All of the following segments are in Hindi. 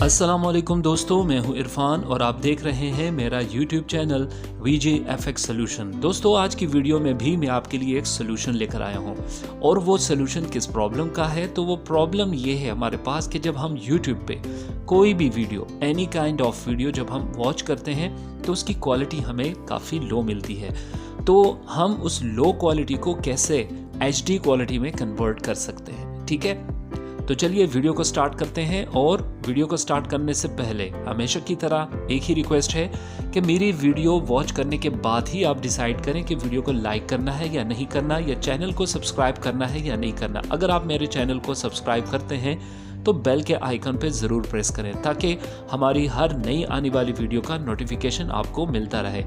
अस्सलामुअलैकुम दोस्तों, मैं हूं इरफान और आप देख रहे हैं मेरा YouTube चैनल VJFX सोल्यूशन। दोस्तों, आज की वीडियो में भी मैं आपके लिए एक सोल्यूशन लेकर आया हूं और वो सोल्यूशन किस प्रॉब्लम का है। तो वो प्रॉब्लम ये है हमारे पास कि जब हम YouTube पे कोई भी video, any kind of video जब हम वॉच करते हैं तो उसकी क्वालिटी हमें काफ़ी लो मिलती है। तो हम उस लो क्वालिटी को कैसे HD क्वालिटी में कन्वर्ट कर सकते हैं, ठीक है। तो चलिए वीडियो को स्टार्ट करते हैं। और वीडियो को स्टार्ट करने से पहले हमेशा की तरह एक ही रिक्वेस्ट है कि मेरी वीडियो वॉच करने के बाद ही आप डिसाइड करें कि वीडियो को लाइक करना है या नहीं करना, या चैनल को सब्सक्राइब करना है या नहीं करना। अगर आप मेरे चैनल को सब्सक्राइब करते हैं तो बेल के आइकन पे ज़रूर प्रेस करें ताकि हमारी हर नई आने वाली वीडियो का नोटिफिकेशन आपको मिलता रहे।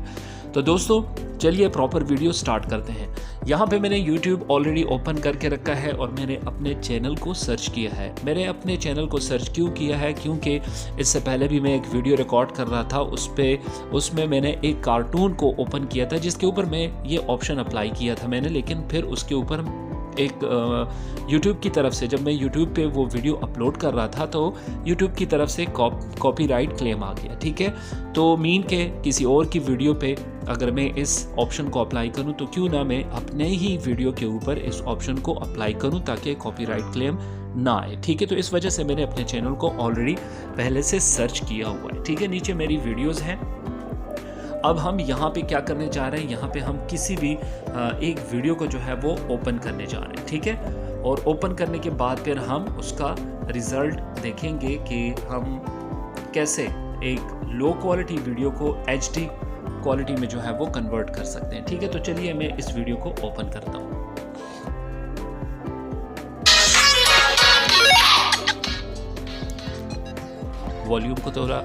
तो दोस्तों, चलिए प्रॉपर वीडियो स्टार्ट करते हैं। यहाँ पे मैंने YouTube ऑलरेडी ओपन करके रखा है और मैंने अपने चैनल को सर्च किया है। मैंने अपने चैनल को सर्च क्यों किया है, क्योंकि इससे पहले भी मैं एक वीडियो रिकॉर्ड कर रहा था, उसमें मैंने एक कार्टून को ओपन किया था जिसके ऊपर मैं ये ऑप्शन अप्लाई किया था मैंने, लेकिन फिर उसके ऊपर एक YouTube की तरफ से, जब मैं YouTube पे वो वीडियो अपलोड कर रहा था तो YouTube की तरफ से कॉपीराइट क्लेम आ गया, ठीक है। तो मीन के किसी और की वीडियो पे अगर मैं इस ऑप्शन को अप्लाई करूं तो क्यों ना मैं अपने ही वीडियो के ऊपर इस ऑप्शन को अप्लाई करूं ताकि कॉपीराइट क्लेम ना आए, ठीक है। तो इस वजह से मैंने अपने चैनल को ऑलरेडी पहले से सर्च किया हुआ है, ठीक है। नीचे मेरी वीडियोज़ हैं। अब हम यहाँ पे क्या करने जा रहे हैं, यहाँ पे हम किसी भी एक वीडियो को जो है वो ओपन करने जा रहे हैं, ठीक है। और ओपन करने के बाद फिर हम उसका रिज़ल्ट देखेंगे कि हम कैसे एक लो क्वालिटी वीडियो को HD क्वालिटी में जो है वो कन्वर्ट कर सकते हैं, ठीक है। तो चलिए मैं इस वीडियो को ओपन करता हूँ। वॉल्यूम को थोड़ा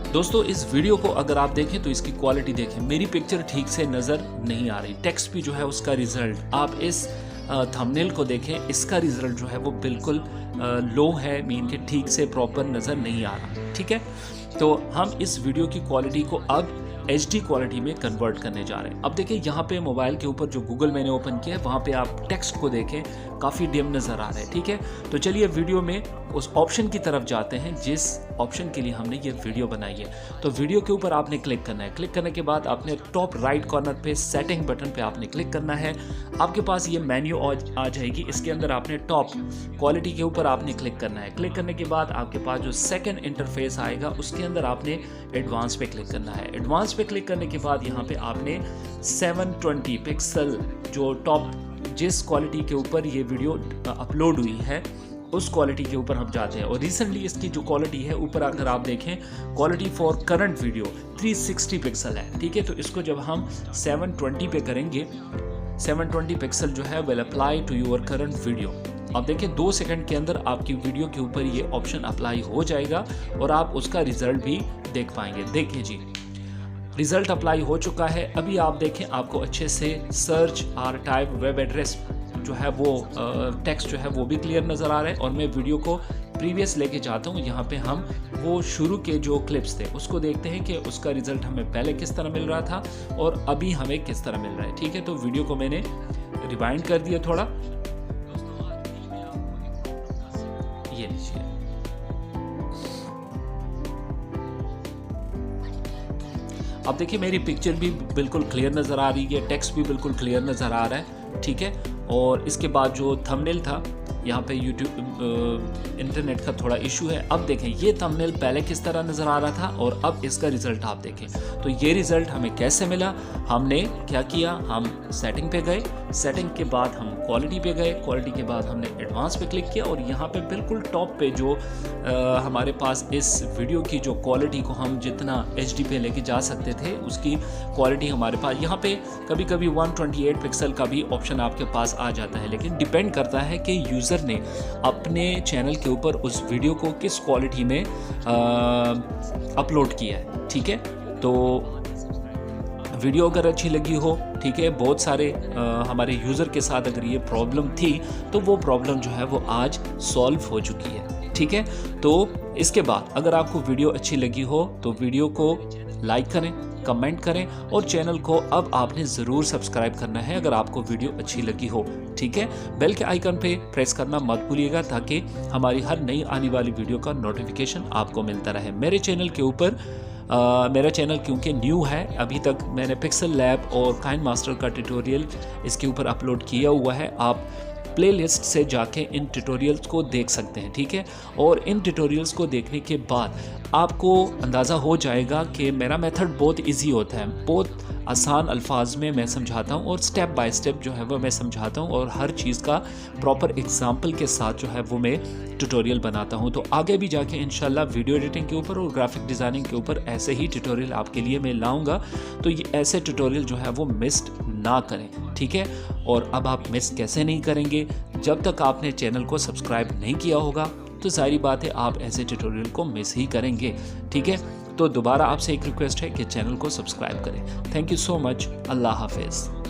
दोस्तों, इस वीडियो को अगर आप देखें तो इसकी क्वालिटी देखें, मेरी पिक्चर ठीक से नज़र नहीं आ रही। टेक्स्ट भी जो है उसका रिज़ल्ट आप इस थंबनेल को देखें, इसका रिज़ल्ट जो है वो बिल्कुल लो है, मीन के ठीक से प्रॉपर नज़र नहीं आ रहा, ठीक है। तो हम इस वीडियो की क्वालिटी को अब HD क्वालिटी में कन्वर्ट करने जा रहे हैं। अब देखिए यहाँ पे मोबाइल के ऊपर जो गूगल मैंने ओपन किया है वहाँ पे आप टेक्स्ट को देखें, काफ़ी डिम नज़र आ रहा है, ठीक है। तो चलिए वीडियो में उस ऑप्शन की तरफ जाते हैं जिस ऑप्शन के लिए हमने ये वीडियो बनाई है। तो वीडियो के ऊपर आपने क्लिक करना है। क्लिक करने के बाद आपने टॉप राइट कॉर्नर पे सेटिंग बटन पे आपने क्लिक करना है। आपके पास ये मेन्यू आ जाएगी, इसके अंदर आपने टॉप क्वालिटी के ऊपर आपने क्लिक करना है। क्लिक करने के बाद आपके पास जो सेकंड इंटरफेस आएगा उसके अंदर आपने एडवांस पे क्लिक करना है। एडवांस पे क्लिक करने के बाद यहाँ पे आपने 720 पिक्सल जो टॉप जिस क्वालिटी के ऊपर ये वीडियो अपलोड हुई है उस क्वालिटी के ऊपर हम जाते हैं। और रिसेंटली इसकी जो क्वालिटी है ऊपर अगर आप देखें, quality for current video 360 pixel है, ठीक है। तो इसको जब हम 720 पे करेंगे, 720 पिक्सल जो है will apply to your current video. अब देखिए 2 सेकंड के अंदर आपकी वीडियो के ऊपर ये ऑप्शन अप्लाई हो जाएगा और आप उसका रिजल्ट भी देख पाएंगे। देखिए जी, रिजल्ट अप्लाई हो चुका है। अभी आप देखें, आपको अच्छे से सर्च आर्काइव वेब एड्रेस जो है वो टेक्स्ट जो है वो भी क्लियर नज़र आ रहा है। और मैं वीडियो को प्रीवियस लेके जाता हूँ। यहाँ पे हम वो शुरू के जो क्लिप्स थे उसको देखते हैं कि उसका रिज़ल्ट हमें पहले किस तरह मिल रहा था और अभी हमें किस तरह मिल रहा है, ठीक है। तो वीडियो को मैंने रिवाइंड कर दिया थोड़ा, ये लीजिए। अब देखिए मेरी पिक्चर भी बिल्कुल क्लियर नज़र आ रही है, टेक्स्ट भी बिल्कुल क्लियर नज़र आ रहा है, ठीक है। और इसके बाद जो थंबनेल था, यहाँ पे YouTube इंटरनेट का थोड़ा इशू है। अब देखें ये थंबनेल पहले किस तरह नज़र आ रहा था और अब इसका रिज़ल्ट आप देखें। तो ये रिज़ल्ट हमें कैसे मिला, हमने क्या किया, हम सेटिंग पे गए, सेटिंग के बाद हम क्वालिटी पे गए, क्वालिटी के बाद हमने एडवांस पे क्लिक किया और यहाँ पे बिल्कुल टॉप पे जो हमारे पास इस वीडियो की जो क्वालिटी को हम जितना HD पे लेके जा सकते थे उसकी क्वालिटी हमारे पास यहाँ पे कभी कभी 128 पिक्सल का भी ऑप्शन आपके पास आ जाता है, लेकिन डिपेंड करता है कि यूज़र ने अपने चैनल के ऊपर उस वीडियो को किस क्वालिटी में अपलोड किया है, ठीक है। तो वीडियो अगर अच्छी लगी हो, ठीक है, बहुत सारे हमारे यूज़र के साथ अगर ये प्रॉब्लम थी तो वो प्रॉब्लम जो है वो आज सॉल्व हो चुकी है, ठीक है। तो इसके बाद अगर आपको वीडियो अच्छी लगी हो तो वीडियो को लाइक करें, कमेंट करें और चैनल को अब आपने ज़रूर सब्सक्राइब करना है अगर आपको वीडियो अच्छी लगी हो। ठीक है, बेल के आइकन पे प्रेस करना मत भूलिएगा ताकि हमारी हर नई आने वाली वीडियो का नोटिफिकेशन आपको मिलता रहे। मेरा चैनल क्योंकि न्यू है, अभी तक मैंने पिक्सल लैब और काइनमास्टर का ट्यूटोरियल इसके ऊपर अपलोड किया हुआ है। आप प्लेलिस्ट से जाके इन ट्यूटोरियल्स को देख सकते हैं। ठीक है, और इन ट्यूटोरियल्स को देखने के बाद आपको अंदाज़ा हो जाएगा कि मेरा मेथड बहुत इजी होता है, बहुत आसान अल्फाज में मैं समझाता हूँ और स्टेप बाय स्टेप जो है वो मैं समझाता हूँ और हर चीज़ का प्रॉपर एग्जाम्पल के साथ जो है वो मैं ट्यूटोरियल बनाता हूँ। तो आगे भी जाके इंशाल्लाह वीडियो एडिटिंग के ऊपर और ग्राफिक डिज़ाइनिंग के ऊपर ऐसे ही ट्यूटोरियल आपके लिए मैं लाऊंगा, तो ये ऐसे ट्यूटोरियल जो है वो मिस ना करें। ठीक है, और अब आप मिस कैसे नहीं करेंगे, जब तक आपने चैनल को सब्सक्राइब नहीं किया होगा तो सारी बात है आप ऐसे ट्यूटोरियल को मिस ही करेंगे। ठीक है, तो दोबारा आपसे एक रिक्वेस्ट है कि चैनल को सब्सक्राइब करें। Thank you so much. Allah हाफिज़।